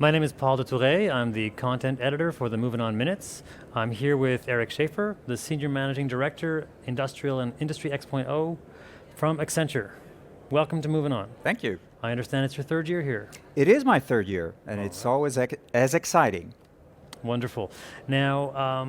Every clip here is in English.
My name is Paul de Touré. I'm the content editor for the Movin'On Minutes. I'm here with Eric Schaeffer, the Senior Managing Director, Industrial and Industry X.0 from Accenture. Welcome to Movin'On. Thank you. I understand it's your third year here. It is my third year, and it's always as exciting. Wonderful. Now,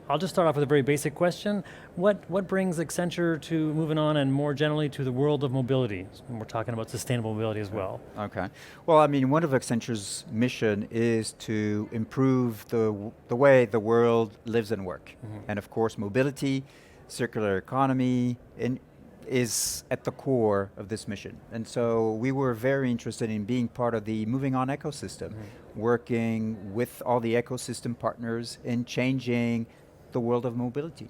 I'll just start off with a very basic question. What brings Accenture to Movin'On and more generally to the world of mobility? And we're talking about sustainable mobility as well. Okay. Well, I mean, one of Accenture's mission is to improve the way the world lives and work. And of course, mobility, circular economy, is at the core of this mission. And so we were very interested in being part of the Movin'On ecosystem, working with all the ecosystem partners in changing the world of mobility.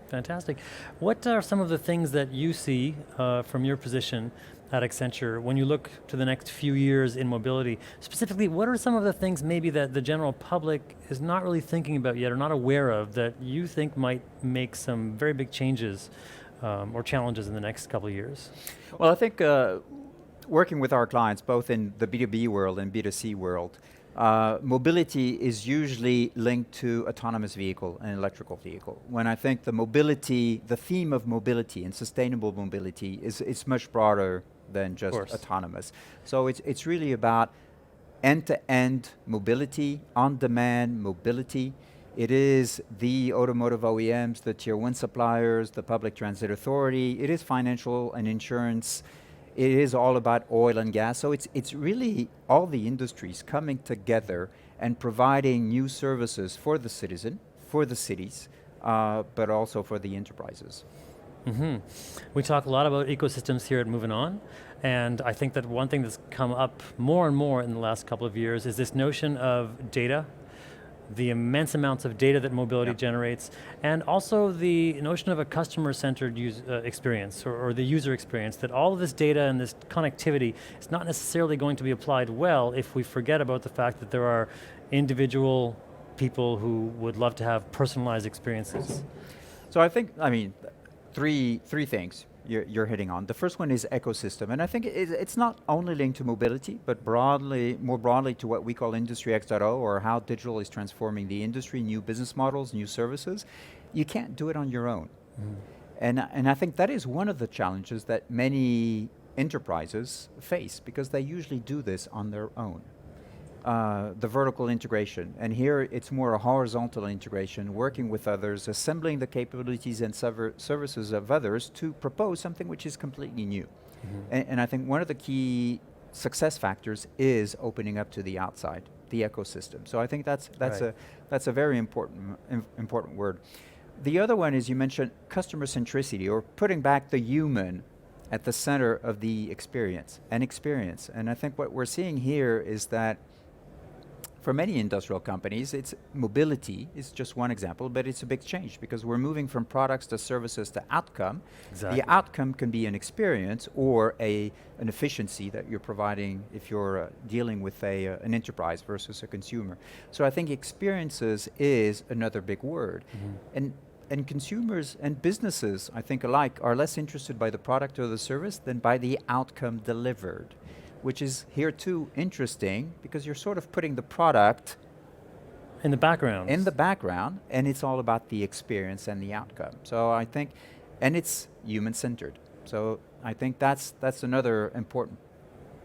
Fantastic. What are some of the things that you see from your position at Accenture when you look to the next few years in mobility? Specifically, what are some of the things maybe that the general public is not really thinking about yet or not aware of that you think might make some very big changes or challenges in the next couple of years? Well, I think working with our clients, both in the B2B world and B2C world, mobility is usually linked to autonomous vehicle and electrical vehicle. When I think the theme of mobility and sustainable mobility is much broader than just autonomous. So it's really about end-to-end mobility, on-demand mobility. It is the automotive OEMs, the tier 1 suppliers, the public transit authority. It is financial and insurance. It is all about oil and gas. So it's really all the industries coming together and providing new services for the citizen, for the cities, but also for the enterprises. We talk a lot about ecosystems here at Movin'On, and I think that one thing that's come up more and more in the last couple of years is this notion of data, the immense amounts of data that mobility generates, and also the notion of a customer-centered experience or the user experience, that all of this data and this connectivity is not necessarily going to be applied well if we forget about the fact that there are individual people who would love to have personalized experiences. So I think, three things you're hitting on. The first one is ecosystem, and I think it's not only linked to mobility, but more broadly to what we call Industry X.0, or how digital is transforming the industry, new business models, new services. You can't do it on your own. And I think that is one of the challenges that many enterprises face, because they usually do this on their own. The vertical integration, and here it's more a horizontal integration, working with others, assembling the capabilities and services of others to propose something which is completely new. And I think one of the key success factors is opening up to the outside, the ecosystem. So I think that's a very important word. The other one is, you mentioned customer centricity, or putting back the human at the center of the experience. And I think what we're seeing here is that for many industrial companies, mobility is just one example, but it's a big change because we're moving from products to services to outcome. Exactly. The outcome can be an experience or an efficiency that you're providing if you're dealing with an enterprise versus a consumer. So I think experiences is another big word. And consumers and businesses, I think alike, are less interested by the product or the service than by the outcome delivered, which is here too interesting because you're sort of putting the product in the background. And it's all about the experience and the outcome. So I think, and it's human-centered. So I think that's another important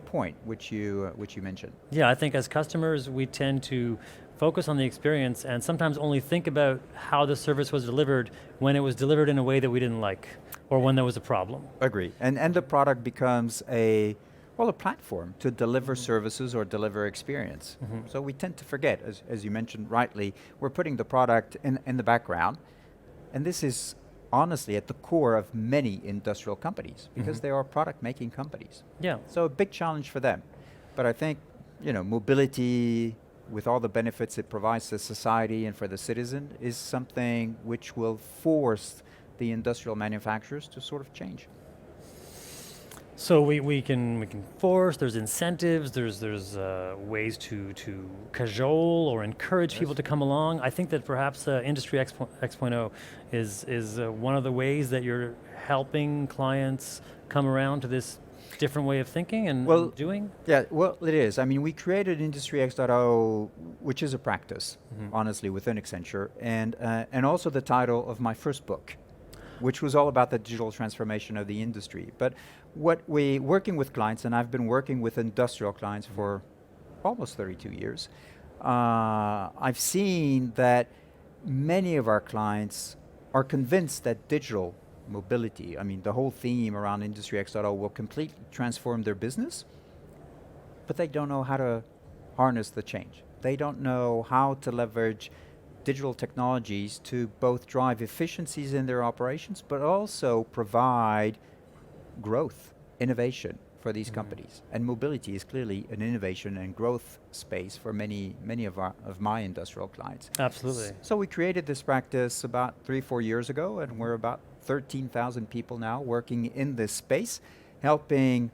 point which you mentioned. Yeah, I think as customers we tend to focus on the experience and sometimes only think about how the service was delivered when it was delivered in a way that we didn't like, or when there was a problem. Agree. And the product becomes a platform to deliver services or deliver experience. So we tend to forget, as you mentioned rightly, we're putting the product in the background, and this is honestly at the core of many industrial companies because they are product-making companies. Yeah. So a big challenge for them. But I think, mobility, with all the benefits it provides to society and for the citizen, is something which will force the industrial manufacturers to sort of change. So we can force, there's incentives, there's ways to cajole or encourage people to come along. I think that perhaps Industry X.0 is one of the ways that you're helping clients come around to this different way of thinking and Well, doing? yeah, well, it is. I mean, we created Industry X.0, which is a practice, Mm-hmm. honestly, within Accenture, and also the title of my first book, which was all about the digital transformation of the industry. But working with clients, and I've been working with industrial clients for almost 32 years, I've seen that many of our clients are convinced that digital mobility, I mean, the whole theme around Industry X.0 will completely transform their business, but they don't know how to harness the change. They don't know how to leverage digital technologies to both drive efficiencies in their operations, but also provide growth, innovation for these companies. And mobility is clearly an innovation and growth space for many of my industrial clients. Absolutely. So we created this practice about 3-4 years ago, and we're about 13,000 people now working in this space, helping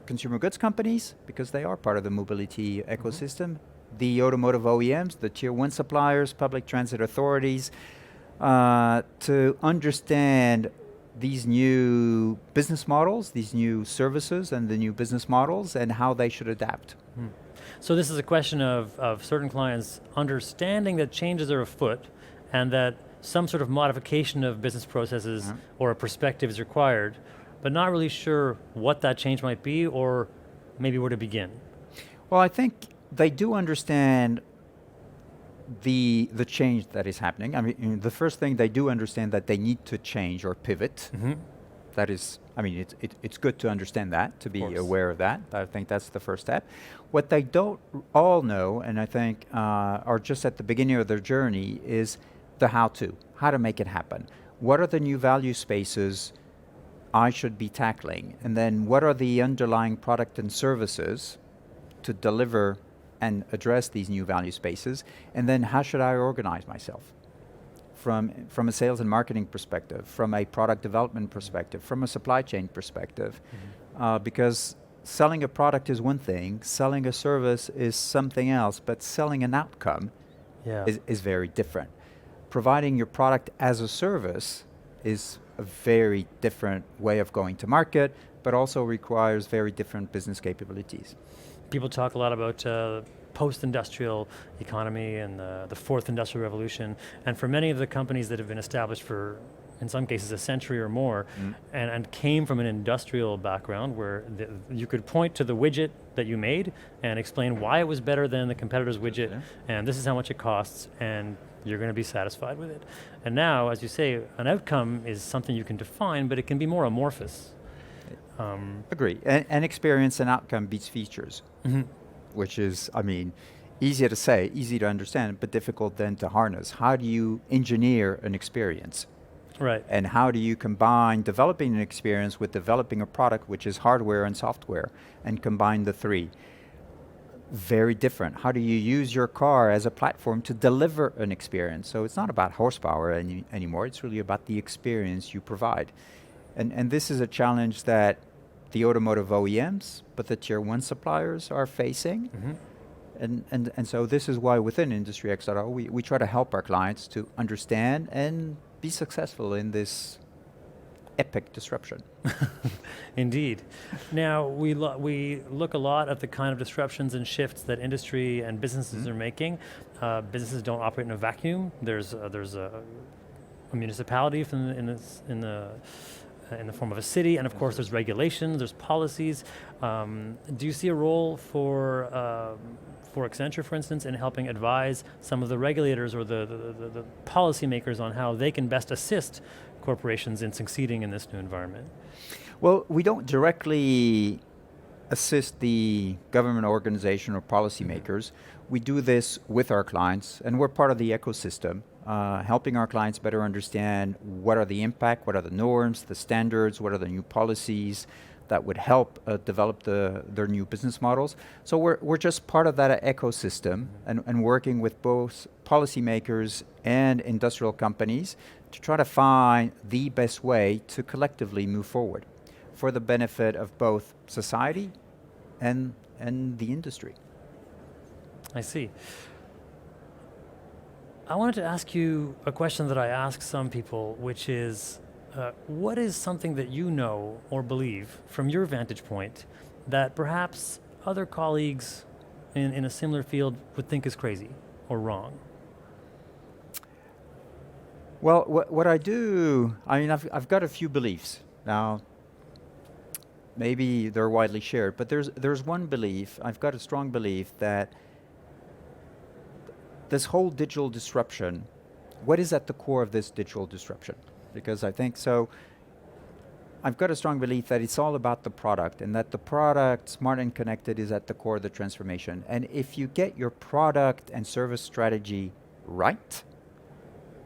consumer goods companies, because they are part of the mobility ecosystem, the automotive OEMs, the tier 1 suppliers, public transit authorities, to understand these new business models, these new services and the new business models, and how they should adapt. So this is a question of certain clients understanding that changes are afoot and that some sort of modification of business processes or a perspective is required, but not really sure what that change might be or maybe where to begin. Well, I think they do understand the change that is happening. I mean, the first thing, they do understand that they need to change or pivot. That is, I mean, it's good to understand that, to be aware of that. I think that's the first step. What they don't all know, and I think are just at the beginning of their journey, is the how to make it happen. What are the new value spaces I should be tackling? And then what are the underlying product and services to deliver and address these new value spaces? And then how should I organize myself? From a sales and marketing perspective, from a product development perspective, from a supply chain perspective, because selling a product is one thing, selling a service is something else, but selling an outcome is very different. Providing your product as a service is a very different way of going to market, but also requires very different business capabilities. People talk a lot about post-industrial economy and the fourth industrial revolution, and for many of the companies that have been established for, in some cases, a century or more, and came from an industrial background where you could point to the widget that you made and explain why it was better than the competitor's widget, and this is how much it costs, and you're going to be satisfied with it. And now, as you say, an outcome is something you can define, but it can be more amorphous. Agree. And experience and outcome beats features, which is, I mean, easier to say, easy to understand, but difficult then to harness. How do you engineer an experience? Right. And how do you combine developing an experience with developing a product, which is hardware and software, and combine the three? Very different. How do you use your car as a platform to deliver an experience? So it's not about horsepower anymore, it's really about the experience you provide. And this is a challenge that the automotive OEMs, but the tier 1 suppliers are facing. And so this is why within Industry X.0 we try to help our clients to understand and be successful in this epic disruption. Indeed. Now, we look a lot at the kind of disruptions and shifts that industry and businesses are making. Businesses don't operate in a vacuum. There's a municipality in the form of a city, and of course there's regulations, there's policies. Do you see a role for Accenture, for instance, in helping advise some of the regulators or the policymakers on how they can best assist corporations in succeeding in this new environment? Well, we don't directly assist the government organization or policymakers. We do this with our clients, and we're part of the ecosystem, helping our clients better understand what are the impact, what are the norms, the standards, what are the new policies that would help develop their new business models. So we're just part of that ecosystem, and working with both policymakers and industrial companies to try to find the best way to collectively move forward for the benefit of both society and the industry. I see. I wanted to ask you a question that I ask some people, which is, What is something that you know or believe from your vantage point that perhaps other colleagues in a similar field would think is crazy or wrong? Well, what I do, I mean, I've got a few beliefs. Now, maybe they're widely shared, but there's one belief, I've got a strong belief that this whole digital disruption, what is at the core of this digital disruption? Because I think so, I've got a strong belief that it's all about the product and that the product, smart and connected, is at the core of the transformation. And if you get your product and service strategy right,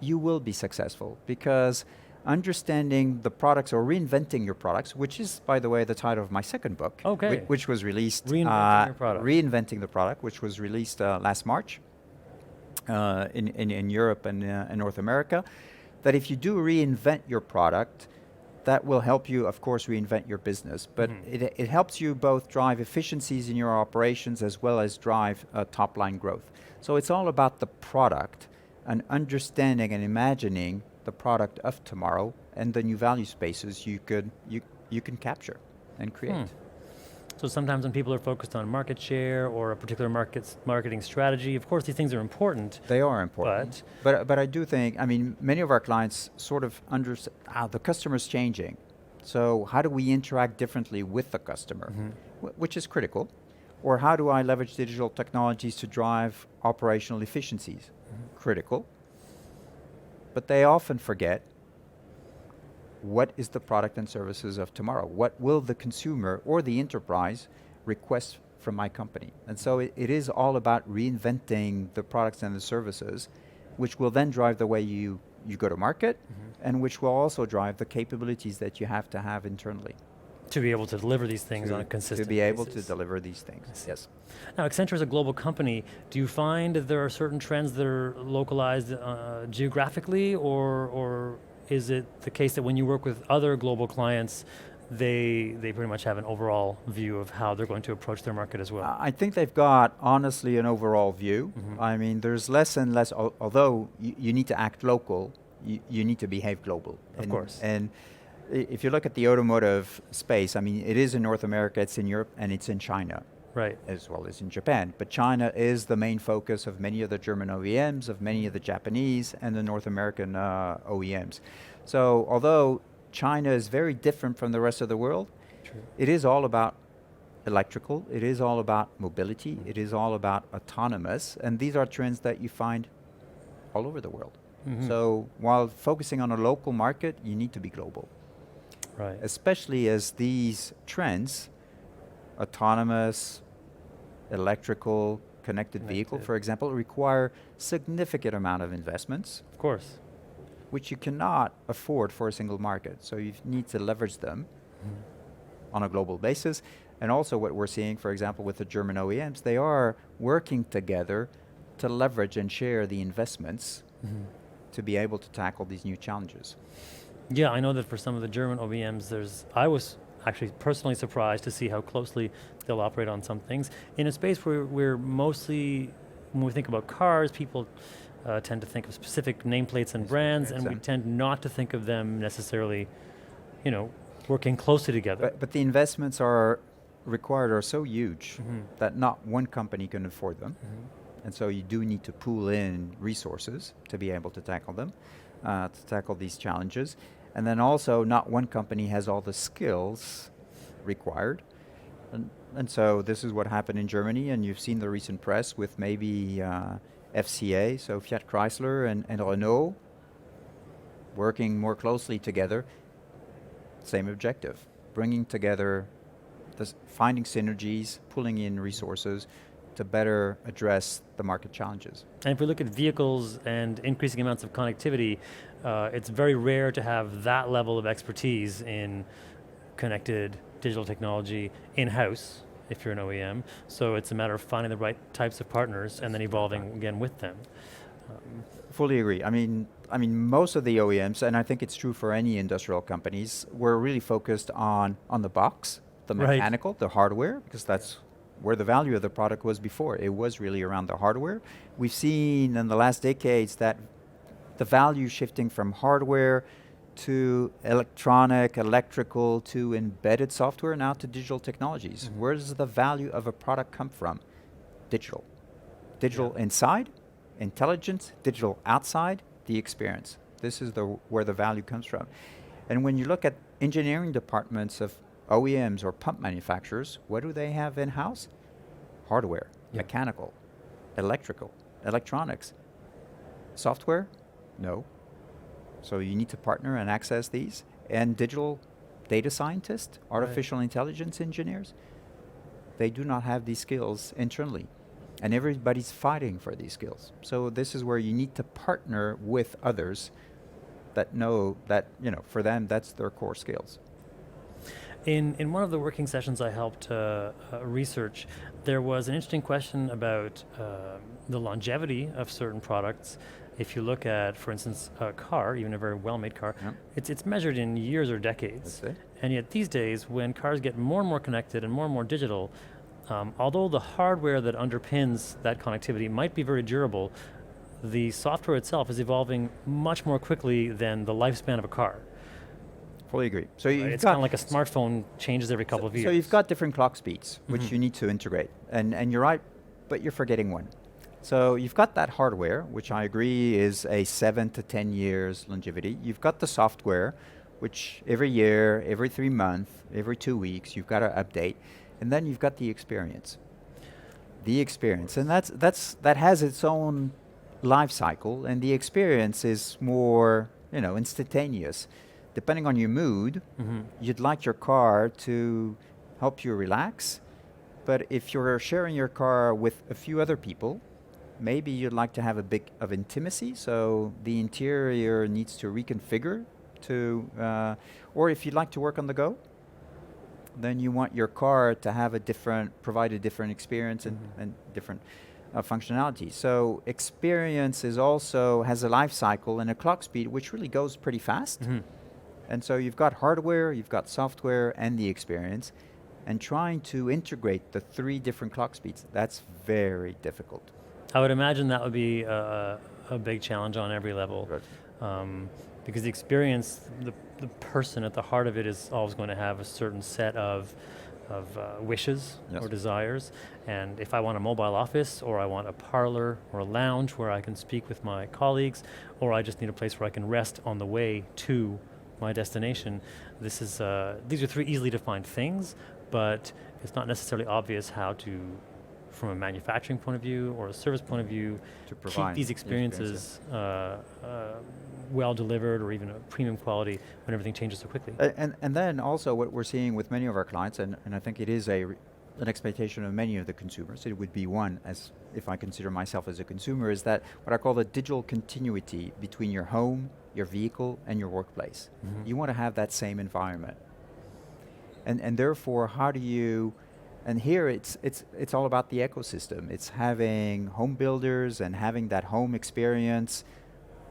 you will be successful, because understanding the products or reinventing your products, which is, by the way, the title of my second book, Okay. which was released, Reinventing your product. Reinventing the Product, which was released last March in Europe and in North America, that if you do reinvent your product, that will help you, of course, reinvent your business. But it helps you both drive efficiencies in your operations as well as drive top line growth. So it's all about the product and understanding and imagining the product of tomorrow and the new value spaces you can capture and create. So sometimes when people are focused on market share or a particular marketing strategy, of course these things are important. They are important. But I do think, I mean, many of our clients sort of understand, the customer's changing. So how do we interact differently with the customer, which is critical? Or how do I leverage digital technologies to drive operational efficiencies? Critical. But they often forget, what is the product and services of tomorrow? What will the consumer or the enterprise request from my company? And so it is all about reinventing the products and the services, which will then drive the way you go to market, and which will also drive the capabilities that you have to have internally. To be able to deliver these things on a consistent basis. To be able to deliver these things, yes. Now, Accenture is a global company. Do you find that there are certain trends that are localized geographically, or is it the case that when you work with other global clients, they pretty much have an overall view of how they're going to approach their market as well? I think they've got, honestly, an overall view. I mean, there's less and less, although you need to act local, you need to behave global. Of course. And if you look at the automotive space, I mean, it is in North America, it's in Europe, and it's in China. Right. As well as in Japan. But China is the main focus of many of the German OEMs, of many of the Japanese and the North American OEMs. So although China is very different from the rest of the world, it is all about electrical, it is all about mobility, it is all about autonomous, and these are trends that you find all over the world. So while focusing on a local market, you need to be global. Right. Especially as these trends, autonomous, electrical, connected vehicle, for example, require significant amount of investments. Of course. Which you cannot afford for a single market. So you need to leverage them on a global basis. And also what we're seeing, for example, with the German OEMs, they are working together to leverage and share the investments to be able to tackle these new challenges. Yeah, I know that for some of the German OEMs, I was actually personally surprised to see how closely they'll operate on some things. In a space where we're mostly, when we think about cars, people tend to think of specific nameplates and brands, and we tend not to think of them necessarily, working closely together. But the investments required are so huge that not one company can afford them. And so you do need to pool in resources to be able to tackle them, to tackle these challenges. And then also not one company has all the skills required. And so this is what happened in Germany, and you've seen the recent press with maybe FCA, so Fiat Chrysler and Renault, working more closely together. Same objective, bringing together, finding synergies, pulling in resources to better address the market challenges. And if we look at vehicles and increasing amounts of connectivity, it's very rare to have that level of expertise in connected digital technology in-house if you're an OEM. So it's a matter of finding the right types of partners and then evolving again with them. Fully agree. I mean, most of the OEMs, and I think it's true for any industrial companies, were really focused on the box, the mechanical, the hardware, because that's where the value of the product was before. It was really around the hardware. We've seen in the last decades that the value shifting from hardware to electronic, electrical, to embedded software, now to digital technologies. Where does the value of a product come from? Digital. Digital inside, intelligence, digital outside, the experience. This is where the value comes from. And when you look at engineering departments of OEMs or pump manufacturers, what do they have in-house? Hardware, mechanical, electrical, electronics. Software? No. So you need to partner and access these. And digital data scientists, artificial intelligence engineers, they do not have these skills internally. And everybody's fighting for these skills. So this is where you need to partner with others that know that, for them, that's their core skills. In one of the working sessions I helped research, there was an interesting question about the longevity of certain products. If you look at, for instance, a car, even a very well-made car, it's measured in years or decades. That's it. And yet these days, when cars get more and more connected and more digital, although the hardware that underpins that connectivity might be very durable, the software itself is evolving much more quickly than the lifespan of a car. Fully agree. So It's kind of like a smartphone changes every couple of years. So you've got different clock speeds, which you need to integrate. And you're right, but you're forgetting one. So you've got that hardware, which I agree is a 7 to 10 years longevity. You've got the software, which every year, every 3 months, every 2 weeks, you've got to update. And then you've got the experience. The experience. And that has its own life cycle, and the experience is more, instantaneous. Depending on your mood, you'd like your car to help you relax. But if you're sharing your car with a few other people, maybe you'd like to have a bit of intimacy, so the interior needs to reconfigure to, or if you'd like to work on the go, then you want your car to have provide a different experience and different functionality. So experience has a life cycle and a clock speed which really goes pretty fast. And so you've got hardware, you've got software, and the experience, and trying to integrate the 3 different clock speeds, that's very difficult. I would imagine that would be a big challenge on every level. Right. Because the experience, the person at the heart of it is always going to have a certain set of wishes or desires. And if I want a mobile office, or I want a parlor or a lounge where I can speak with my colleagues, or I just need a place where I can rest on the way to my destination, these are 3 easily defined things, but it's not necessarily obvious how to, from a manufacturing point of view or a service point of view, to provide keep these experiences well delivered or even a premium quality when everything changes so quickly. And then also what we're seeing with many of our clients, and I think it is an expectation of many of the consumers, it would be one, as if I consider myself as a consumer, is that what I call the digital continuity between your home, your vehicle, and your workplace. You want to have that same environment. And therefore, how do you, and here it's all about the ecosystem. It's having home builders and having that home experience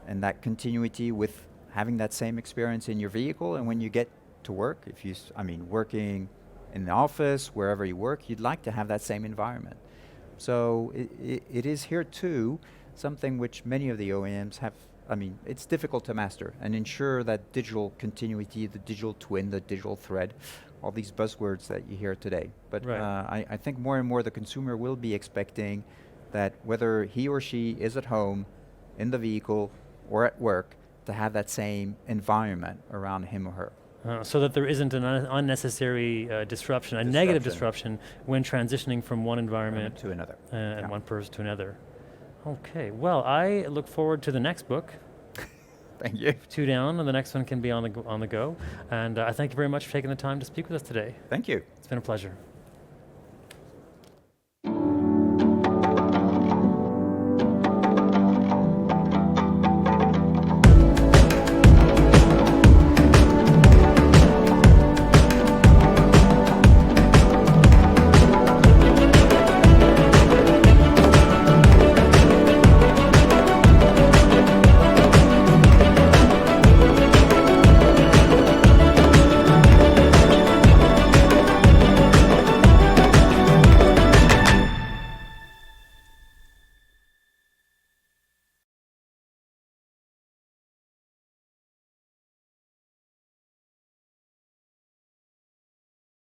and that continuity with having that same experience in your vehicle. And when you get to work, working in the office, wherever you work, you'd like to have that same environment. So it is here too, something which many of the OEMs have, it's difficult to master and ensure that digital continuity, the digital twin, the digital thread, all these buzzwords that you hear today. But I think more and more the consumer will be expecting that whether he or she is at home, in the vehicle, or at work, to have that same environment around him or her. So that there isn't an unnecessary disruption, a negative disruption when transitioning from one environment to another, and one person to another. Okay, well, I look forward to the next book. Thank you. 2 down, and the next one can be on the go. And I thank you very much for taking the time to speak with us today. Thank you. It's been a pleasure.